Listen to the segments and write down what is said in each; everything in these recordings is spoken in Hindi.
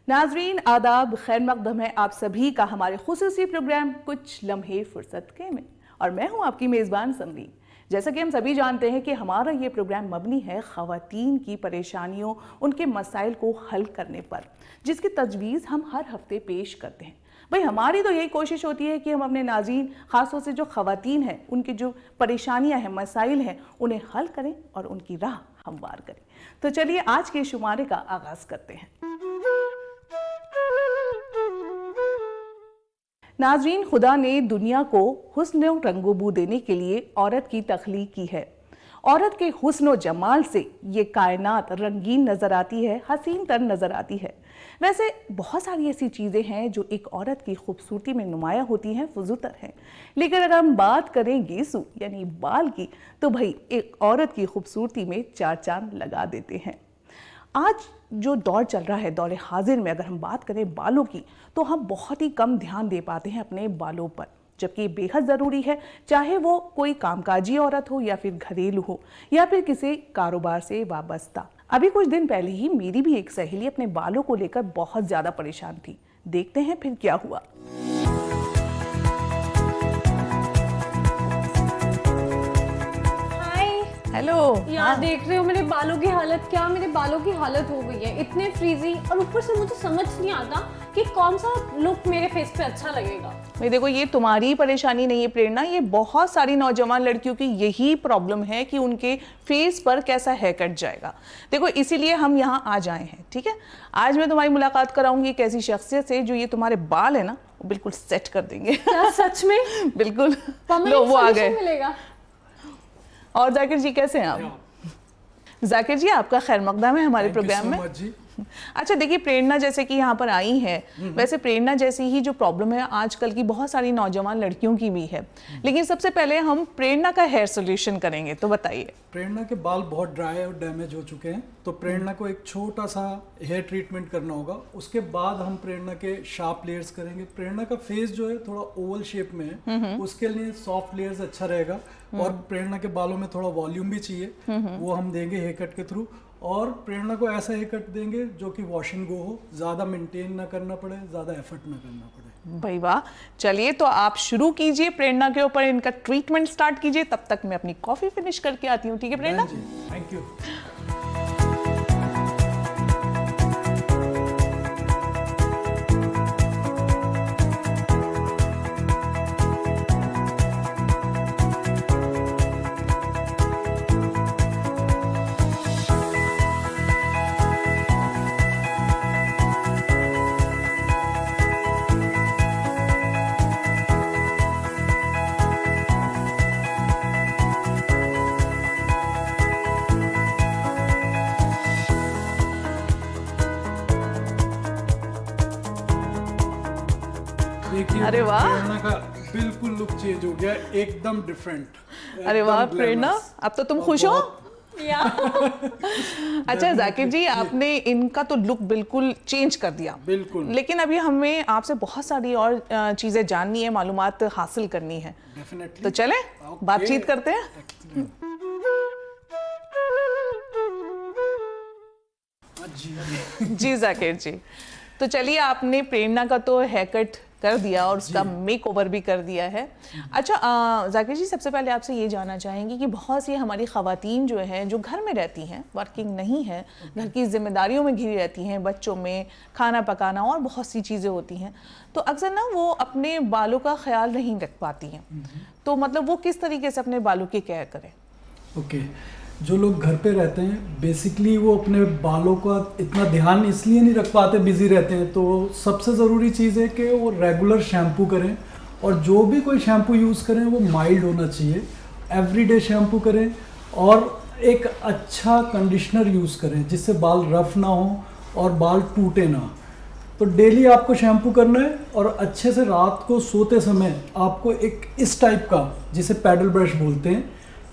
नाजरीन आदाब, खैर मकदम है आप सभी का हमारे खुसूसी प्रोग्राम कुछ लम्हे फुर्सत के में। और मैं हूं आपकी मेज़बान समरी। जैसा कि हम सभी जानते हैं कि हमारा ये प्रोग्राम मबनी है ख़वातीन की परेशानियों, उनके मसाइल को हल करने पर, जिसकी तजवीज़ हम हर हफ्ते पेश करते हैं। भाई हमारी तो यही कोशिश होती है कि हम अपने नाज़रीन, ख़ासतौर से जो ख़वातीन हैं, उनकी जो परेशानियां हैं, मसाइल हैं, उन्हें हल करें और उनकी राह हमवार करें। तो चलिए आज के शुमारे का आगाज़ करते हैं। नाज़रीन, खुदा ने दुनिया को हुस्न और रंगोबू देने के लिए औरत की तख्लीक की है। औरत के हुस्न और जमाल से ये कायनात रंगीन नज़र आती है, हसीन तर नज़र आती है। वैसे बहुत सारी ऐसी चीज़ें हैं जो एक औरत की खूबसूरती में नुमाया होती हैं, फजूतर हैं। लेकिन अगर हम बात करें गेसू यानी बाल की, तो भाई एक औरत की खूबसूरती में चार चांद लगा देते हैं। आज जो दौर चल रहा है, दौर हाजिर में अगर हम बात करें बालों की, तो हम बहुत ही कम ध्यान दे पाते हैं अपने बालों पर, जबकि ये बेहद ज़रूरी है, चाहे वो कोई कामकाजी औरत हो या फिर घरेलू हो या फिर किसी कारोबार से वाबस्ता। अभी कुछ दिन पहले ही मेरी भी एक सहेली अपने बालों को लेकर बहुत ज़्यादा परेशान थी। देखते हैं फिर क्या हुआ। हेलो यार, देख रहे हो मेरे बालों की हालत, क्या मेरे बालों की हालत हो गई है, इतने फ्रीजी। और ऊपर से मुझे समझ नहीं आता कि कौन सा लुक मेरे फेस पे अच्छा लगेगा। भाई देखो, ये तुम्हारी परेशानी नहीं है प्रेरणा, ये बहुत सारी नौजवान लड़कियों की यही प्रॉब्लम है कि उनके फेस पर कैसा हेयर कट जाएगा। देखो, इसीलिए हम यहाँ आज आए हैं। ठीक है, आज मैं तुम्हारी मुलाकात कराऊंगी एक ऐसी शख्सियत से जो ये तुम्हारे बाल है ना, वो बिल्कुल सेट कर देंगे। क्या सच में? बिल्कुल। लो, वो आ गए। मिलेगा। और जाकिर जी कैसे हैं आप? जाकिर जी, आपका खैर मकदम है हमारे प्रोग्राम में। अच्छा देखिए, प्रेरणा जैसे कि यहाँ पर आई है, वैसे प्रेरणा जैसी ही जो प्रॉब्लम है आजकल की बहुत सारी नौजवान लड़कियों की भी है। लेकिन सबसे पहले हम प्रेरणा का हेयर सोल्यूशन करेंगे, तो बताइए। प्रेरणा के बाल बहुत ड्राई और डैमेज हो चुके हैं, तो प्रेरणा को एक छोटा सा हेयर ट्रीटमेंट करना होगा। उसके बाद हम प्रेरणा के शार्प लेयर्स करेंगे। प्रेरणा का फेस जो है थोड़ा ओवल शेप में है, उसके लिए सॉफ्ट लेयर्स अच्छा रहेगा। और प्रेरणा के बालों में थोड़ा वॉल्यूम भी चाहिए, वो हम देंगे हेयर कट के थ्रू। और प्रेरणा को ऐसा हेयर कट देंगे जो कि वॉश एंड गो हो, ज़्यादा मेंटेन ना करना पड़े, ज़्यादा एफर्ट ना करना पड़े। भाई वाह, चलिए तो आप शुरू कीजिए प्रेरणा के ऊपर, इनका ट्रीटमेंट स्टार्ट कीजिए। तब तक मैं अपनी कॉफ़ी फिनिश करके आती हूँ। ठीक है प्रेरणा? Thank you. अरे वाह, प्रेरणा का बिल्कुल लुक चेंज हो गया, एकदम डिफरेंट। अरे वाह प्रेरणा, अब तो तुम खुश हो? अच्छा जाकिर जी, आपने इनका तो लुक बिल्कुल चेंज कर दिया। बिल्कुल। लेकिन अभी हमें आपसे बहुत सारी और चीजें जाननी है, मालूमात हासिल करनी है। डेफिनेटली। तो चलें बातचीत करते हैं। जी जाकिर जी, तो चलिए, आपने प्रेरणा का तो हेयर कट कर दिया और उसका मेक ओवर भी कर दिया है। अच्छा जाकिर जी, सबसे पहले आपसे ये जानना चाहेंगे कि बहुत सी हमारी ख़वातीन जो हैं, जो घर में रहती हैं, वर्किंग नहीं है, घर की जिम्मेदारियों में घिरी रहती हैं, बच्चों में खाना पकाना और बहुत सी चीज़ें होती हैं, तो अक्सर ना वो अपने बालों का ख्याल नहीं रख पाती हैं। तो मतलब वो किस तरीके से अपने बालों की केयर करें? ओके, जो लोग घर पे रहते हैं बेसिकली वो अपने बालों का इतना ध्यान इसलिए नहीं रख पाते, बिजी रहते हैं। तो सबसे ज़रूरी चीज़ है कि वो रेगुलर शैम्पू करें, और जो भी कोई शैम्पू यूज़ करें वो माइल्ड होना चाहिए। एवरीडे शैम्पू करें और एक अच्छा कंडीशनर यूज़ करें जिससे बाल रफ ना हो और बाल टूटे ना। तो डेली आपको शैम्पू करना है, और अच्छे से रात को सोते समय आपको एक इस टाइप का, जिसे पैडल ब्रश बोलते हैं,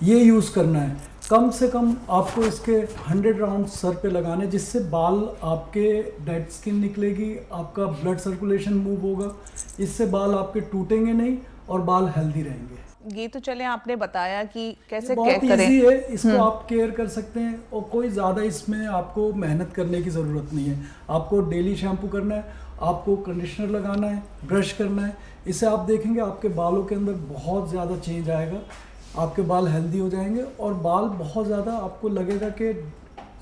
ये यूज़ करना है। कम से कम आपको इसके 100 राउंड सर पे लगाने, जिससे बाल आपके डेड स्किन निकलेगी, आपका ब्लड सर्कुलेशन मूव होगा, इससे बाल आपके टूटेंगे नहीं और बाल हेल्दी रहेंगे। ये तो चले आपने बताया कि कैसे बहुत केयर करें। इजी है, इसको आप केयर कर सकते हैं और कोई ज़्यादा इसमें आपको मेहनत करने की ज़रूरत नहीं है। आपको डेली शैम्पू करना है, आपको कंडीशनर लगाना है, ब्रश करना है। इससे आप देखेंगे आपके बालों के अंदर बहुत ज़्यादा चेंज आएगा, आपके बाल हेल्दी हो जाएंगे और बाल बहुत ज़्यादा आपको लगेगा कि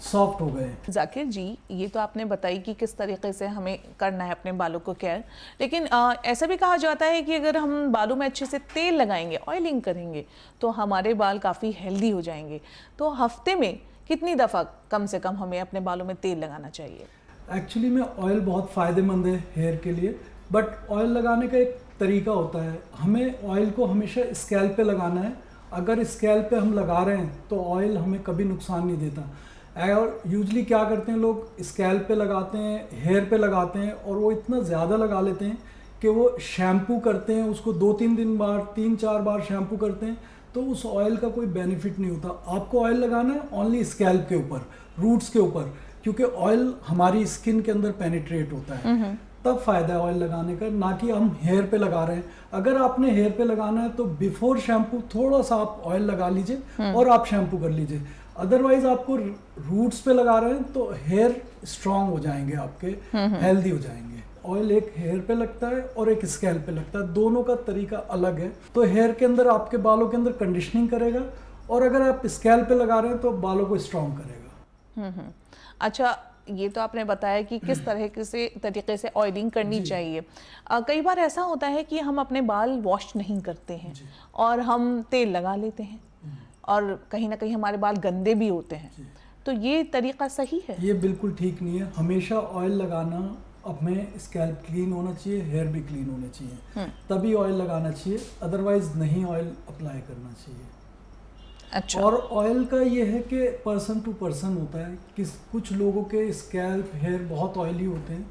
सॉफ्ट हो गए। जाकिर जी, ये तो आपने बताई कि किस तरीके से हमें करना है अपने बालों को केयर, लेकिन ऐसा भी कहा जाता है कि अगर हम बालों में अच्छे से तेल लगाएंगे, ऑयलिंग करेंगे, तो हमारे बाल काफ़ी हेल्दी हो जाएंगे। तो हफ्ते में कितनी दफ़ा कम से कम हमें अपने बालों में तेल लगाना चाहिए? एक्चुअली में ऑयल बहुत फ़ायदेमंद है हेयर के लिए, बट ऑयल लगाने का एक तरीका होता है। हमें ऑयल को हमेशा स्कैल्प पे लगाना है। अगर स्कैल्प पे हम लगा रहे हैं तो ऑयल हमें कभी नुकसान नहीं देता। और यूजली क्या करते हैं लोग, स्कैल्प पे लगाते हैं, हेयर पे लगाते हैं और वो इतना ज़्यादा लगा लेते हैं कि वो शैम्पू करते हैं, उसको 2-3 दिन बाद 3-4 बार शैम्पू करते हैं, तो उस ऑयल का कोई बेनिफिट नहीं होता। आपको ऑयल लगाना है ओनली स्कैल्प के ऊपर, रूट्स के ऊपर, क्योंकि ऑयल हमारी स्किन के अंदर पेनिट्रेट होता है, तब फायदा है ऑयल लगाने का, ना कि हम हेयर पे लगा रहे हैं। अगर आपने हेयर पे लगाना है तो बिफोर शैम्पू थोड़ा सा आप ऑयल लगा लीजिए और आप शैम्पू कर लीजिए। अदरवाइज आपको रूट्स पे लगा रहे हैं तो हेयर स्ट्रांग हो जाएंगे आपके, हेल्दी हो जाएंगे। ऑयल एक हेयर पे लगता है और एक स्कैल्प पे लगता है, दोनों का तरीका अलग है। तो हेयर के अंदर आपके बालों के अंदर कंडीशनिंग करेगा और अगर आप स्कैल्प पे लगा रहे हैं तो बालों को स्ट्रांग करेगा। अच्छा, ये तो आपने बताया कि किस तरह तरीके से ऑयलिंग करनी चाहिए। कई बार ऐसा होता है कि हम अपने बाल वॉश नहीं करते हैं और हम तेल लगा लेते हैं और कहीं ना कहीं हमारे बाल गंदे भी होते हैं, तो ये तरीका सही है? ये बिल्कुल ठीक नहीं है। हमेशा ऑयल लगाना, हमें स्कैल्प क्लीन होना चाहिए, हेयर भी क्लीन होने चाहिए, तभी ऑयल लगाना चाहिए, अदरवाइज नहीं ऑयल अप्लाई करना चाहिए। अच्छा। और ऑयल का ये है कि पर्सन टू पर्सन होता है, कुछ लोगों के स्कैल्प हेयर बहुत ऑयली होते हैं,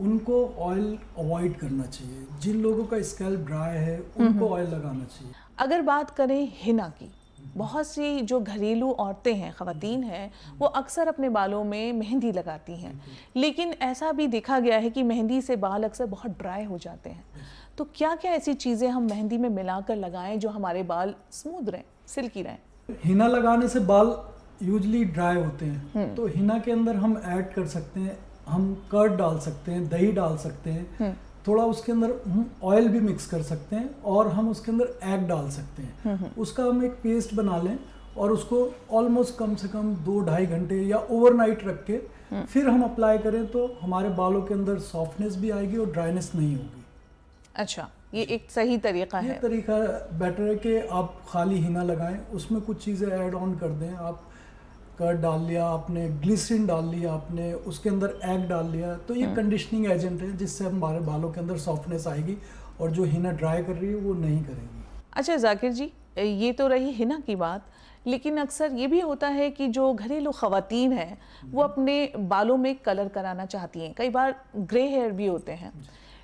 उनको ऑयल अवॉइड करना चाहिए। जिन लोगों का स्कैल्प ड्राई है उनको ऑयल लगाना चाहिए। अगर बात करें हिना की, बहुत सी जो घरेलू औरतें हैं, ख़वातीन हैं, वो अक्सर अपने बालों में मेहंदी लगाती हैं, लेकिन ऐसा भी देखा गया है कि मेहंदी से बाल अक्सर बहुत ड्राई हो जाते हैं। तो क्या क्या ऐसी चीज़ें हम मेहंदी में मिलाकर लगाएं जो हमारे बाल स्मूथ रहें, सिल्की रहें? हिना लगाने से बाल यूजली ड्राई होते हैं, तो हिना के अंदर हम ऐड कर सकते हैं, हम कर्ड डाल सकते हैं, दही डाल सकते हैं, थोड़ा उसके अंदर हम ऑयल भी मिक्स कर सकते हैं और हम उसके अंदर एग डाल सकते हैं। उसका हम एक पेस्ट बना लें और उसको ऑलमोस्ट कम से कम 2-2.5 घंटे या ओवरनाइट रख के फिर हम अप्लाई करें तो हमारे बालों के अंदर सॉफ्टनेस भी आएगी और ड्राइनेस नहीं होगी। अच्छा, ये एक सही तरीका है। ये तरीका बेटर है कि आप खाली हिना लगाएं, उसमें कुछ चीज़ें ऐड ऑन कर दें। आप कर्ड डाल लिया आपने, ग्लिसरीन डाल लिया आपने, उसके अंदर एग डाल लिया, तो ये कंडीशनिंग एजेंट है जिससे हमारे बालों के अंदर सॉफ्टनेस आएगी और जो हिना ड्राई कर रही है वो नहीं करेगी। अच्छा जाकिर जी, ये तो रही हिना की बात, लेकिन अक्सर ये भी होता है कि जो घरेलू ख़वातीन हैं वो अपने बालों में कलर कराना चाहती हैं। कई बार ग्रे हेयर भी होते हैं,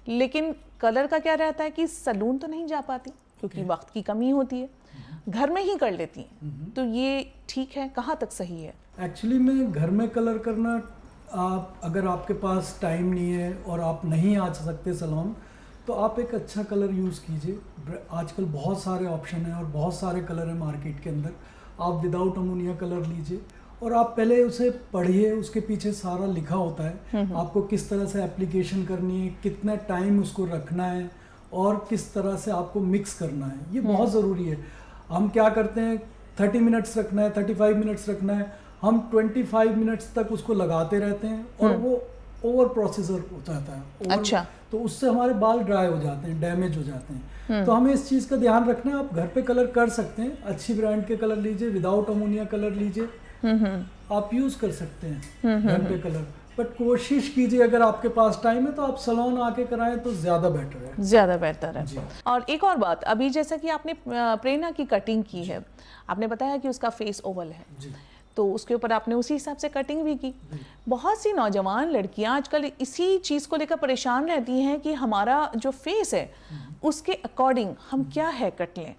लेकिन कलर का क्या रहता है कि सैलून तो नहीं जा पाती क्योंकि वक्त की कमी होती है, घर में ही कर लेती हैं। तो ये ठीक है, कहाँ तक सही है? एक्चुअली में घर में कलर करना, आप अगर आपके पास टाइम नहीं है और आप नहीं आ सकते सैलून, तो आप एक अच्छा कलर यूज़ कीजिए। आजकल बहुत सारे ऑप्शन हैं और बहुत सारे कलर हैं मार्केट के अंदर। आप विदाउट अमोनिया कलर लीजिए और आप पहले उसे पढ़िए, उसके पीछे सारा लिखा होता है आपको किस तरह से एप्लीकेशन करनी है, कितना टाइम उसको रखना है और किस तरह से आपको मिक्स करना है। ये बहुत ज़रूरी है। हम क्या करते हैं, 30 मिनट्स रखना है, 35 मिनट्स रखना है, हम 25 मिनट्स तक उसको लगाते रहते हैं और वो ओवर प्रोसेसर हो जाता है। अच्छा। तो उससे हमारे बाल ड्राई हो जाते हैं, डैमेज हो जाते हैं। तो हमें इस चीज़ का ध्यान रखना है। आप घर पे कलर कर सकते हैं, अच्छी ब्रांड के कलर लीजिए, विदाउट अमोनिया कलर लीजिए, आप यूज़ कर सकते हैं घर पे कलर। बट कोशिश कीजिए अगर आपके पास टाइम है तो आप सैलून आके कराएं तो ज़्यादा बेटर है। ज़्यादा बेहतर है। और एक और बात, अभी जैसा कि आपने प्रेरणा की कटिंग की है, आपने बताया कि उसका फेस ओवल है, तो उसके ऊपर आपने उसी हिसाब से कटिंग भी की। बहुत सी नौजवान लड़कियां आजकल इसी चीज़ को लेकर परेशान रहती हैं कि हमारा जो फेस है उसके अकॉर्डिंग हम क्या हेयर कट लें।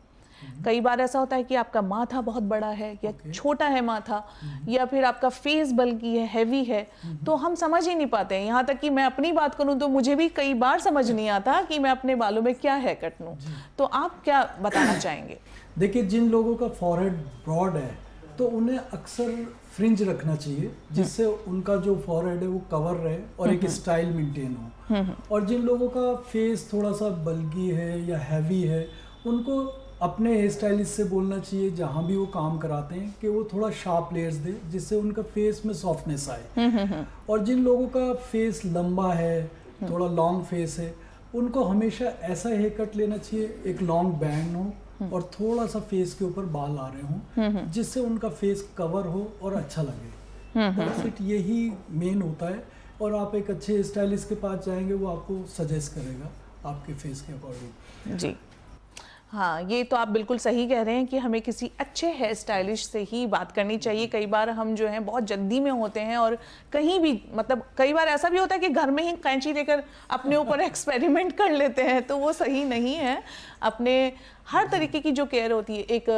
कई बार ऐसा होता है कि आपका माथा बहुत बड़ा है या छोटा है माथा, या फिर आपका फेस बल्कि है, हैवी है, तो हम समझ ही नहीं पाते हैं। यहाँ तक कि मैं अपनी बात करूँ तो मुझे भी कई बार समझ नहीं आता कि मैं अपने बालों में क्या हेयर कट लूँ। तो आप क्या बताना चाहेंगे? देखिए, जिन लोगों का फॉरहेड ब्रॉड है तो उन्हें अक्सर फ्रिंज रखना चाहिए, जिससे उनका जो फॉरहेड है वो कवर रहे और एक स्टाइल मेंटेन हो। और जिन लोगों का फेस थोड़ा सा बल्गी है या हैवी है, उनको अपने हेयर स्टाइलिस्ट से बोलना चाहिए जहाँ भी वो काम कराते हैं कि वो थोड़ा शार्प लेयर्स दे, जिससे उनका फेस में सॉफ्टनेस आए। और जिन लोगों का फेस लंबा है, थोड़ा लॉन्ग फेस है, उनको हमेशा ऐसा हेयर कट लेना चाहिए, एक लॉन्ग बैंड हो और थोड़ा सा फेस के ऊपर बाल आ रहे हों, जिससे उनका फेस कवर हो और अच्छा लगे। That's it, यही मेन होता है। और आप एक अच्छे स्टाइलिस्ट के पास जाएंगे, वो आपको सजेस्ट करेगा आपके फेस के अकॉर्डिंग। जी हाँ, ये तो आप बिल्कुल सही कह रहे हैं कि हमें किसी अच्छे हेयर स्टाइलिस्ट से ही बात करनी चाहिए। कई बार हम जो है बहुत जल्दी में होते हैं और कहीं भी, मतलब कई बार ऐसा भी होता है कि घर में ही कैंची लेकर अपने ऊपर एक्सपेरिमेंट कर लेते हैं, तो वो सही नहीं है। अपने हर तरीके की जो केयर होती है एक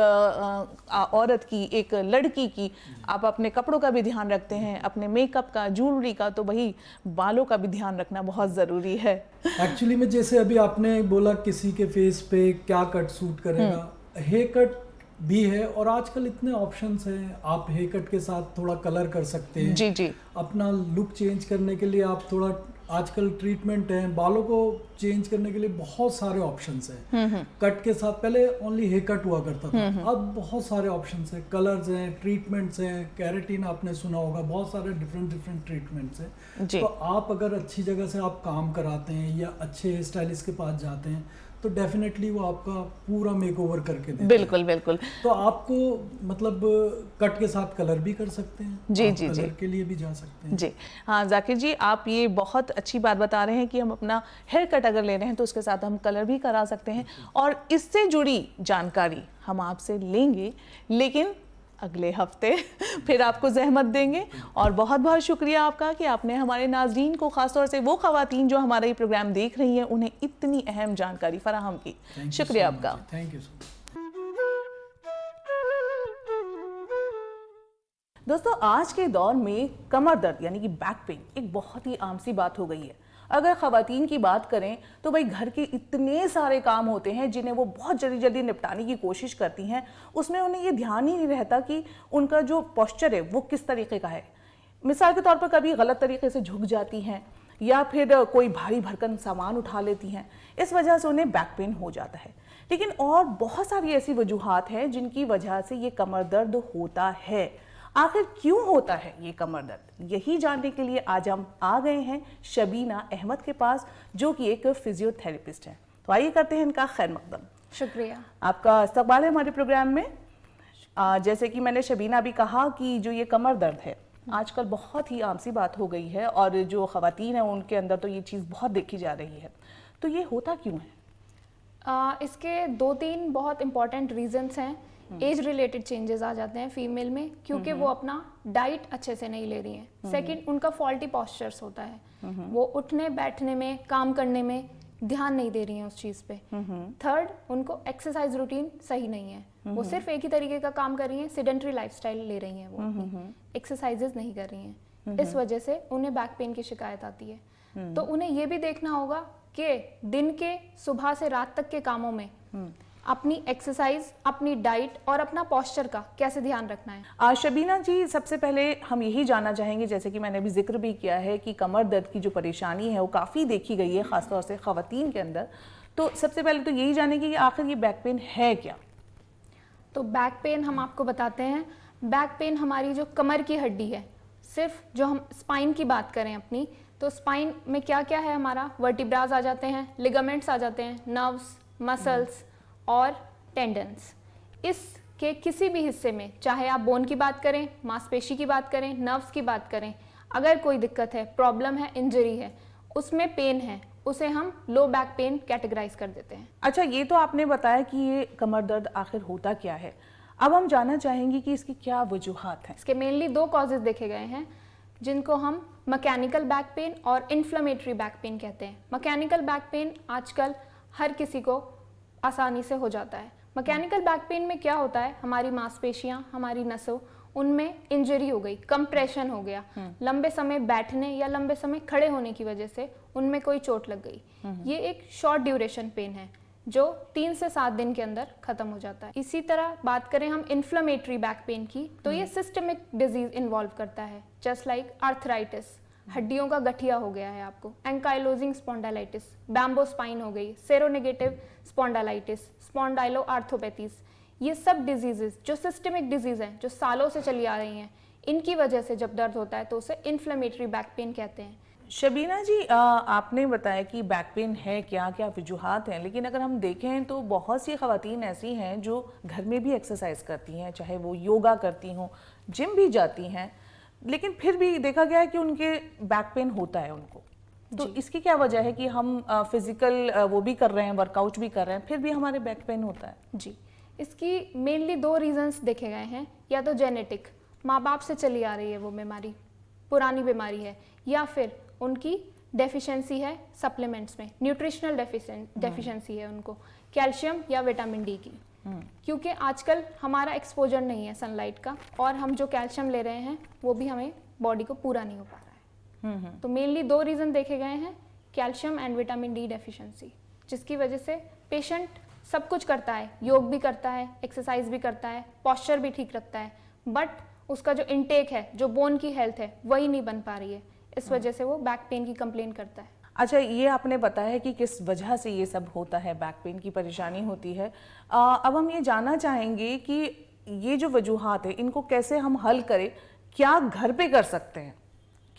औरत की, एक लड़की की, आप अपने कपड़ों का भी ध्यान रखते हैं, अपने मेकअप का, ज्वेलरी का, तो वही बालों का भी ध्यान रखना बहुत ज़रूरी है। एक्चुअली में जैसे अभी आपने बोला किसी के फेस पे क्या कट सूट करेगा, हेयर कट भी है और आजकल इतने ऑप्शंस हैं। आप हेयर कट के साथ थोड़ा कलर कर सकते हैं। जी जी। अपना लुक चेंज करने के लिए आप थोड़ा, आजकल ट्रीटमेंट है, बालों को चेंज करने के लिए बहुत सारे ऑप्शंस हैं। कट के साथ पहले ओनली हेयर कट हुआ करता था, अब बहुत सारे ऑप्शंस हैं, कलर्स हैं, ट्रीटमेंट्स हैं, कैरेटीन आपने सुना होगा, बहुत सारे डिफरेंट ट्रीटमेंट्स हैं। तो आप अगर अच्छी जगह से आप काम कराते हैं या अच्छे हेयर स्टाइलिस्ट के पास जाते हैं तो डेफिनेटली वो आपका पूरा मेकओवर करके देते हैं। बिल्कुल बिल्कुल। तो आपको मतलब कट के साथ कलर भी कर सकते हैं, जी आप जी कलर जी के लिए भी जा सकते हैं। जी हाँ, जाकिर जी आप ये बहुत अच्छी बात बता रहे हैं कि हम अपना हेयर कट अगर ले रहे हैं तो उसके साथ हम कलर भी करा सकते हैं, और इससे जुड़ी जानकारी हम आपसे लेंगे, लेकिन अगले हफ्ते फिर आपको जहमत देंगे। और बहुत बहुत शुक्रिया आपका कि आपने हमारे नाजरीन को, खासतौर से वो खवातीन जो हमारा ये प्रोग्राम देख रही हैं, उन्हें इतनी अहम जानकारी फराहम की। शुक्रिया आपका। Thank you so much. दोस्तों, आज के दौर में कमर दर्द यानी कि बैक पेन एक बहुत ही आम सी बात हो गई है। अगर ख़वातीन की बात करें तो भाई घर के इतने सारे काम होते हैं जिन्हें वो बहुत जल्दी जल्दी निपटाने की कोशिश करती हैं, उसमें उन्हें ये ध्यान ही नहीं रहता कि उनका जो पोस्चर है वो किस तरीके का है। मिसाल के तौर पर कभी गलत तरीके से झुक जाती हैं या फिर कोई भारी भरकम सामान उठा लेती हैं, इस वजह से उन्हें बैक पेन हो जाता है। लेकिन और बहुत सारी ऐसी वजूहात हैं जिनकी वजह से ये कमर दर्द होता है। आखिर क्यों होता है ये कमर दर्द, यही जानने के लिए आज हम आ गए हैं शबीना अहमद के पास, जो कि एक फिजियोथेरेपिस्ट है। तो आइए करते हैं इनका खैर मकदम। शुक्रिया, आपका इस्तकबाल है हमारे प्रोग्राम में। जैसे कि मैंने शबीना भी कहा कि जो ये कमर दर्द है आजकल बहुत ही आम सी बात हो गई है, और जो ख़वातीन हैं उनके अंदर तो ये चीज़ बहुत देखी जा रही है। तो ये होता क्यों है? इसके 2-3 बहुत इंपॉर्टेंट रीजंस हैं। एज रिलेटेड चेंजेस आ जाते हैं फीमेल में, क्योंकि वो अपना डाइट अच्छे से नहीं ले रही हैं। सेकंड, उनका फॉल्टी पॉस्चर्स होता है, वो उठने बैठने में, काम करने में ध्यान नहीं दे रही हैं उस चीज़ पे। थर्ड, उनको एक्सरसाइज रूटीन सही नहीं है, वो सिर्फ एक ही तरीके का काम कर रही हैं, सेडेंटरी लाइफस्टाइल ले रही हैं, वो एक्सरसाइजेस नहीं कर रही हैं। इस वजह से उन्हें बैक पेन की शिकायत आती है। तो उन्हें ये भी देखना होगा कि दिन के सुबह से रात तक के कामों में अपनी एक्सरसाइज, अपनी डाइट और अपना पोस्चर का कैसे ध्यान रखना है। शबीना जी, सबसे पहले हम यही जानना चाहेंगे, जैसे कि मैंने अभी जिक्र भी किया है कि कमर दर्द की जो परेशानी है वो काफ़ी देखी गई है, ख़ासतौर से ख़वातीन के अंदर। तो सबसे पहले तो यही जानेंगे कि आखिर ये बैक पेन है क्या? तो बैक पेन हम आपको बताते हैं। बैक पेन हमारी जो कमर की हड्डी है, सिर्फ जो हम स्पाइन की बात करें अपनी, तो स्पाइन में क्या क्या है हमारा, वर्टिब्रास आ जाते हैं, लिगामेंट्स आ जाते हैं, नर्व्स, मसल्स और टेंडन्स। इसके किसी भी हिस्से में, चाहे आप बोन की बात करें, मांसपेशी की बात करें, नर्व्स की बात करें, अगर कोई दिक्कत है, प्रॉब्लम है, इंजरी है, उसमें पेन है, उसे हम लो बैक पेन कैटेगराइज कर देते हैं। अच्छा, ये तो आपने बताया कि ये कमर दर्द आखिर होता क्या है। अब हम जानना चाहेंगे कि इसकी क्या वजूहात हैं। इसके मेनली 2 कॉजेज देखे गए हैं, जिनको हम मैकेनिकल बैक पेन और इन्फ्लेमेटरी बैक पेन कहते हैं। मैकेनिकल बैक पेन आजकल हर किसी को आसानी से हो जाता है। मैकेनिकल बैक पेन में क्या होता है, हमारी मांसपेशियां, हमारी नसों, उनमें इंजरी हो गई, कंप्रेशन हो गया, लंबे समय बैठने या लंबे समय खड़े होने की वजह से उनमें कोई चोट लग गई। ये एक शॉर्ट ड्यूरेशन पेन है जो 3 से 7 दिन के अंदर खत्म हो जाता है। इसी तरह बात करें हम इन्फ्लेमेटरी बैक पेन की, तो ये सिस्टमिक डिजीज इन्वॉल्व करता है, जस्ट लाइक आर्थराइटिस, हड्डियों का गठिया हो गया है आपको, एंकाइलोजिंग स्पॉन्डालाइटिस, बैम्बो स्पाइन हो गई, सेरोनेगेटिव स्पॉन्डालाइटिस, स्पॉन्डाइलो आर्थोपैथीज, ये सब डिजीजेस जो सिस्टमिक डिजीज हैं, जो सालों से चली आ रही हैं, इनकी वजह से जब दर्द होता है तो उसे इन्फ्लेमेटरी बैक पेन कहते हैं। शबीना जी, आपने बताया कि बैक पेन है, क्या क्या वजूहात हैं, लेकिन अगर हम देखें तो बहुत सी ख़वातीन ऐसी हैं जो घर में भी एक्सरसाइज करती हैं, चाहे वो योगा करती हों, जिम भी जाती हैं, लेकिन फिर भी देखा गया है कि उनके बैक पेन होता है उनको। तो इसकी क्या वजह है कि हम फिजिकल वो भी कर रहे हैं, वर्कआउट भी कर रहे हैं, फिर भी हमारे बैक पेन होता है? जी, इसकी मेनली 2 रीजंस देखे गए हैं, या तो जेनेटिक, माँ बाप से चली आ रही है वो बीमारी, पुरानी बीमारी है, या फिर उनकी डेफिशिएंसी है सप्लीमेंट्स में, न्यूट्रिशनल डेफिशिएंसी है उनको, कैल्शियम या विटामिन डी की। क्योंकि आजकल हमारा एक्सपोजर नहीं है सनलाइट का, और हम जो कैल्शियम ले रहे हैं वो भी हमें बॉडी को पूरा नहीं हो पा रहा है। तो मेनली 2 रीज़न देखे गए हैं, calcium and vitamin D deficiency, जिसकी वजह से पेशेंट सब कुछ करता है, योग भी करता है, एक्सरसाइज भी करता है, पॉस्चर भी ठीक रखता है, बट उसका जो इनटेक है, जो बोन की हेल्थ है, वही नहीं बन पा रही है। इस वजह से वो बैक पेन की कंप्लेन करता है। अच्छा, ये आपने बताया कि किस वजह से ये सब होता है, बैक पेन की परेशानी होती है। अब हम ये जानना चाहेंगे कि ये जो वजूहात है इनको कैसे हम हल करें, क्या घर पे कर सकते हैं,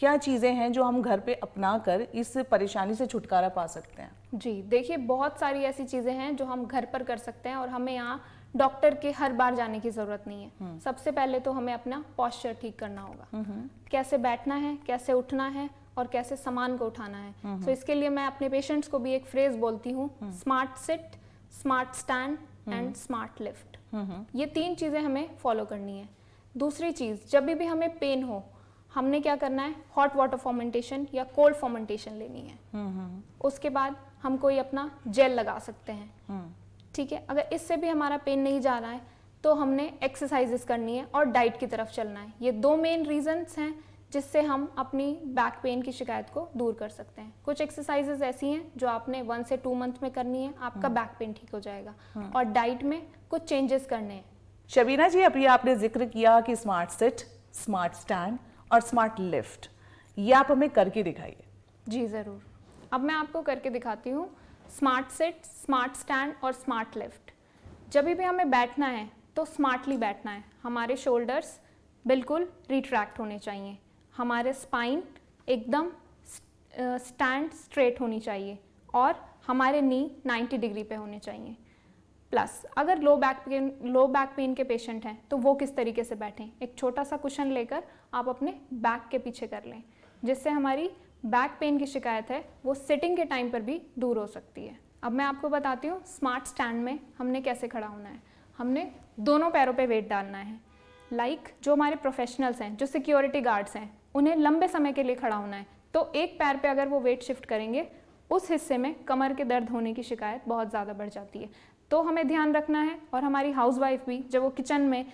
क्या चीज़ें हैं जो हम घर पे अपना कर इस परेशानी से छुटकारा पा सकते हैं? जी देखिए, बहुत सारी ऐसी चीज़ें हैं जो हम घर पर कर सकते हैं, और हमें यहाँ डॉक्टर के हर बार जाने की ज़रूरत नहीं है। सबसे पहले तो हमें अपना पॉस्चर ठीक करना होगा, कैसे बैठना है, कैसे उठना है, और कैसे सामान को उठाना है। तो इसके लिए मैं अपने पेशेंट्स को भी एक फ्रेज बोलती हूँ, smart sit, smart stand and smart lift. ये 3 चीज़ें हमें फॉलो करनी है। दूसरी चीज़, जब भी हमें पेन हो, हमने क्या करना है, हॉट वाटर फर्मेंटेशन या कोल्ड फर्मेंटेशन लेनी है। उसके बाद हम कोई अपना जेल लगा सकते हैं, ठीक है। अगर इससे भी हमारा पेन नहीं जा रहा है तो हमने एक्सरसाइजेस करनी है और डाइट की तरफ चलना है। ये 2 मेन रीजंस हैं जिससे हम अपनी बैक पेन की शिकायत को दूर कर सकते हैं। कुछ एक्सरसाइजेस ऐसी हैं जो आपने 1 से 2 मंथ में करनी है, आपका बैक पेन ठीक हो जाएगा। और डाइट में कुछ चेंजेस करने हैं। शबीना जी, अभी आपने जिक्र किया कि स्मार्ट सिट, स्मार्ट स्टैंड और स्मार्ट लिफ्ट, ये आप हमें करके दिखाइए। जी ज़रूर, अब मैं आपको करके दिखाती हूँ। स्मार्ट सिट, स्मार्ट स्टैंड और स्मार्ट लिफ्ट। जब भी हमें बैठना है तो स्मार्टली बैठना है, हमारे शोल्डर्स बिल्कुल रिट्रैक्ट होने चाहिए, हमारे स्पाइन एकदम स्टैंड स्ट्रेट होनी चाहिए, और हमारे नी 90 डिग्री पे होने चाहिए। प्लस अगर लो बैक पेन के पेशेंट हैं तो वो किस तरीके से बैठें, एक छोटा सा कुशन लेकर आप अपने बैक के पीछे कर लें, जिससे हमारी बैक पेन की शिकायत है वो सिटिंग के टाइम पर भी दूर हो सकती है। अब मैं आपको बताती हूँ स्मार्ट स्टैंड में हमने कैसे खड़ा होना है। हमने दोनों पैरों पे वेट डालना है, लाइक जो हमारे प्रोफेशनल्स हैं, जो सिक्योरिटी गार्ड्स हैं, उन्हें लंबे समय के लिए खड़ा होना है। तो एक पैर पे अगर वो वेट शिफ्ट करेंगे, उस हिस्से में कमर के दर्द होने की शिकायत बहुत ज़्यादा बढ़ जाती है। तो हमें ध्यान रखना है, और हमारी हाउसवाइफ भी जब वो किचन में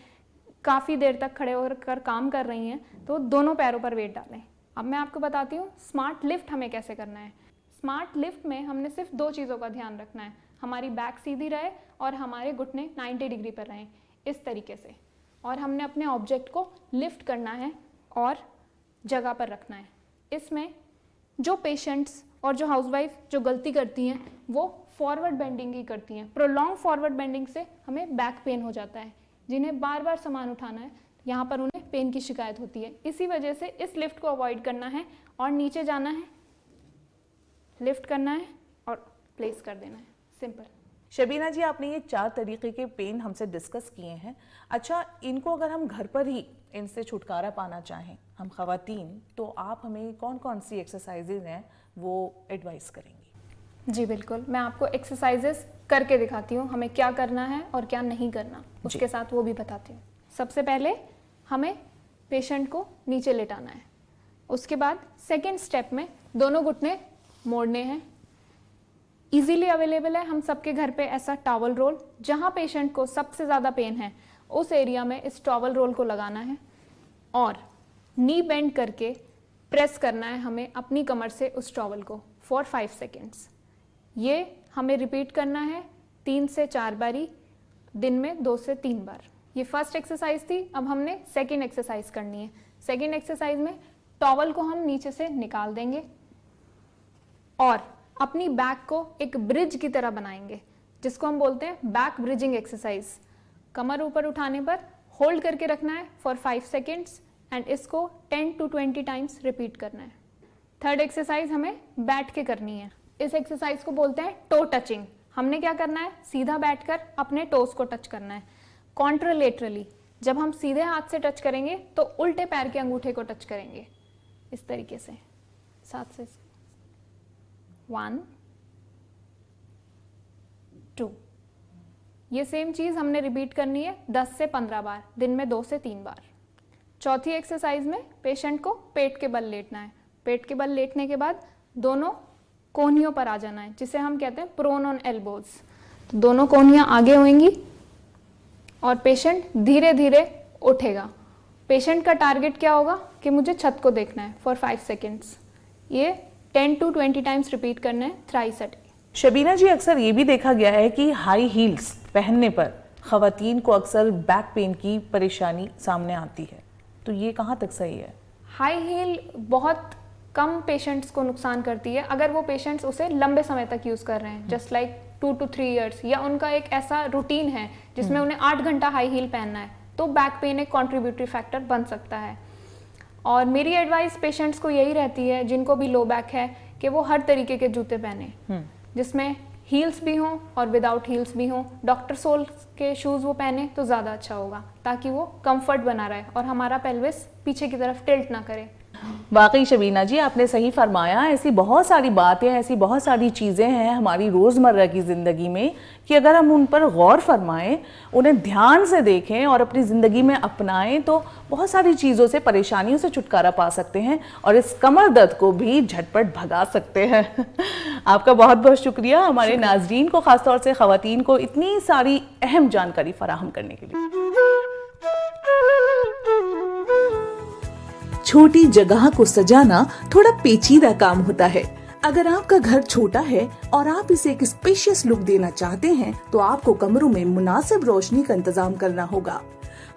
काफ़ी देर तक खड़े होकर काम कर रही हैं तो दोनों पैरों पर वेट डालें। अब मैं आपको बताती हूँ स्मार्ट लिफ्ट हमें कैसे करना है। स्मार्ट लिफ्ट में हमने सिर्फ 2 चीज़ों का ध्यान रखना है, हमारी बैक सीधी रहे और हमारे घुटने 90 डिग्री पर रहें, इस तरीके से। और हमने अपने ऑब्जेक्ट को लिफ्ट करना है और जगह पर रखना है। इसमें जो पेशेंट्स और जो हाउसवाइफ जो गलती करती हैं वो फॉरवर्ड बेंडिंग ही करती हैं। प्रोलॉन्ग फॉरवर्ड बेंडिंग से हमें बैक पेन हो जाता है। जिन्हें बार बार सामान उठाना है, यहाँ पर उन्हें पेन की शिकायत होती है। इसी वजह से इस लिफ्ट को अवॉइड करना है और नीचे जाना है, लिफ्ट करना है और प्लेस कर देना है, सिंपल। शबीना जी, आपने ये 4 तरीके के पेन हमसे डिस्कस किए हैं। अच्छा, इनको अगर हम घर पर ही इनसे छुटकारा पाना चाहें, हम ख़वातीन, तो आप हमें कौन कौन सी एक्सरसाइजेज हैं वो एडवाइस करेंगी? जी बिल्कुल, मैं आपको एक्सरसाइजेस करके दिखाती हूँ, हमें क्या करना है और क्या नहीं करना, उसके साथ वो भी बताती हूँ। सबसे पहले हमें पेशेंट को नीचे लेटाना है। उसके बाद सेकेंड स्टेप में दोनों घुटने मोड़ने हैं, इजीली अवेलेबल है हम सबके घर पे ऐसा टॉवल रोल। जहाँ पेशेंट को सबसे ज़्यादा पेन है उस एरिया में इस टॉवल रोल को लगाना है और नी बेंड करके प्रेस करना है हमें अपनी कमर से उस टॉवल को फॉर 5 सेकेंड्स। ये हमें रिपीट करना है 3 से 4 बारी, दिन में 2 से 3 बार। ये फर्स्ट एक्सरसाइज थी। अब हमने सेकेंड एक्सरसाइज करनी है। सेकेंड एक्सरसाइज में टॉवल को हम नीचे से निकाल देंगे और अपनी बैक को एक ब्रिज की तरह बनाएंगे, जिसको हम बोलते हैं बैक ब्रिजिंग एक्सरसाइज। कमर ऊपर उठाने पर होल्ड करके रखना है फॉर 5 सेकेंड्स एंड इसको 10 to 20 टाइम्स रिपीट करना है। थर्ड एक्सरसाइज हमें बैठ के करनी है। इस एक्सरसाइज को बोलते हैं टो टचिंग। हमने क्या करना है, सीधा बैठकर अपने टोस को टच करना है कॉन्ट्रालेटरली। जब हम सीधे हाथ से टच करेंगे तो उल्टे पैर के अंगूठे को टच करेंगे इस तरीके से। साथ से 1 2। ये सेम चीज हमने रिपीट करनी है 10 से 15 बार, दिन में 2 से 3 बार। चौथी एक्सरसाइज में पेशेंट को पेट के बल लेटना है। पेट के बल लेटने के बाद दोनों कोहनियों पर आ जाना है, जिसे हम कहते हैं प्रोन ऑन एल्बोज। तो दोनों कोहनियां आगे होंगी और पेशेंट धीरे धीरे उठेगा। पेशेंट का टारगेट क्या होगा कि मुझे छत को देखना है फॉर 5 सेकेंड्स। ये 10 to 20 टाइम्स रिपीट करना है थ्राइस अ डे। शबीना जी, अक्सर ये भी देखा गया है कि हाई हील्स पहनने पर खवातीन को अक्सर बैक पेन की परेशानी सामने आती है, तो ये कहाँ तक सही है? हाई हील बहुत कम पेशेंट्स को नुकसान करती है अगर वो पेशेंट्स उसे लंबे समय तक यूज़ कर रहे हैं, जस्ट लाइक 2 to 3 ईयर्स, या उनका एक ऐसा रूटीन है जिसमें उन्हें 8 घंटा हाई हील पहनना है, तो बैक पेन एक कॉन्ट्रीब्यूटरी फैक्टर बन सकता है। और मेरी एडवाइस पेशेंट्स को यही रहती है जिनको भी लो बैक है कि वो हर तरीके के जूते पहने, जिसमें हील्स भी हों और विदाउट हील्स भी हों। डॉक्टर सोल के शूज़ वो पहने तो ज़्यादा अच्छा होगा, ताकि वो कंफर्ट बना रहे और हमारा पेल्विस पीछे की तरफ टिल्ट ना करे। वाकई शबीना जी, आपने सही फरमाया। ऐसी बहुत सारी बातें, ऐसी बहुत सारी चीज़ें हैं हमारी रोज़मर्रा की ज़िंदगी में कि अगर हम उन पर गौर फरमाएं, उन्हें ध्यान से देखें और अपनी ज़िंदगी में अपनाएं तो बहुत सारी चीज़ों से, परेशानियों से छुटकारा पा सकते हैं और इस कमर दर्द को भी झटपट भगा सकते हैं। आपका बहुत बहुत शुक्रिया हमारे नाज़रीन को, ख़ासतौर से ख़वातीन को, इतनी सारी अहम जानकारी फराहम करने के लिए। छोटी जगह को सजाना थोड़ा पेचीदा काम होता है। अगर आपका घर छोटा है और आप इसे एक स्पेशियस लुक देना चाहते हैं तो आपको कमरों में मुनासिब रोशनी का इंतजाम करना होगा।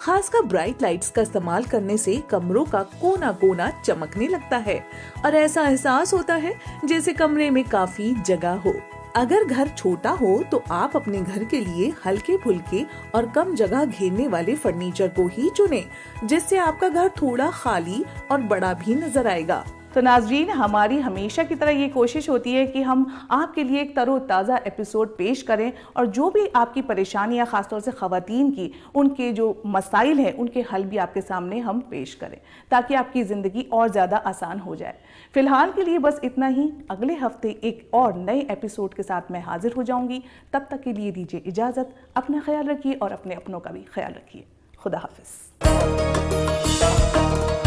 खासकर ब्राइट लाइट्स का इस्तेमाल करने से कमरों का कोना कोना चमकने लगता है और ऐसा एहसास होता है जैसे कमरे में काफी जगह हो। अगर घर छोटा हो तो आप अपने घर के लिए हल्के फुल्के और कम जगह घेरने वाले फर्नीचर को ही चुनें, जिससे आपका घर थोड़ा खाली और बड़ा भी नजर आएगा। तो नाज़रीन, हमारी हमेशा की तरह ये कोशिश होती है कि हम आपके लिए एक तरोताज़ा एपिसोड पेश करें और जो भी आपकी परेशानियाँ, ख़ासतौर से ख़वातीन की, उनके जो मसाइल हैं उनके हल भी आपके सामने हम पेश करें, ताकि आपकी ज़िंदगी और ज़्यादा आसान हो जाए। फ़िलहाल के लिए बस इतना ही। अगले हफ्ते एक और नए एपिसोड के साथ मैं हाजिर हो जाऊँगी। तब तक के लिए दीजिए इजाज़त। अपना ख्याल रखिए और अपने अपनों का भी ख्याल रखिए। खुदा हाफिज़।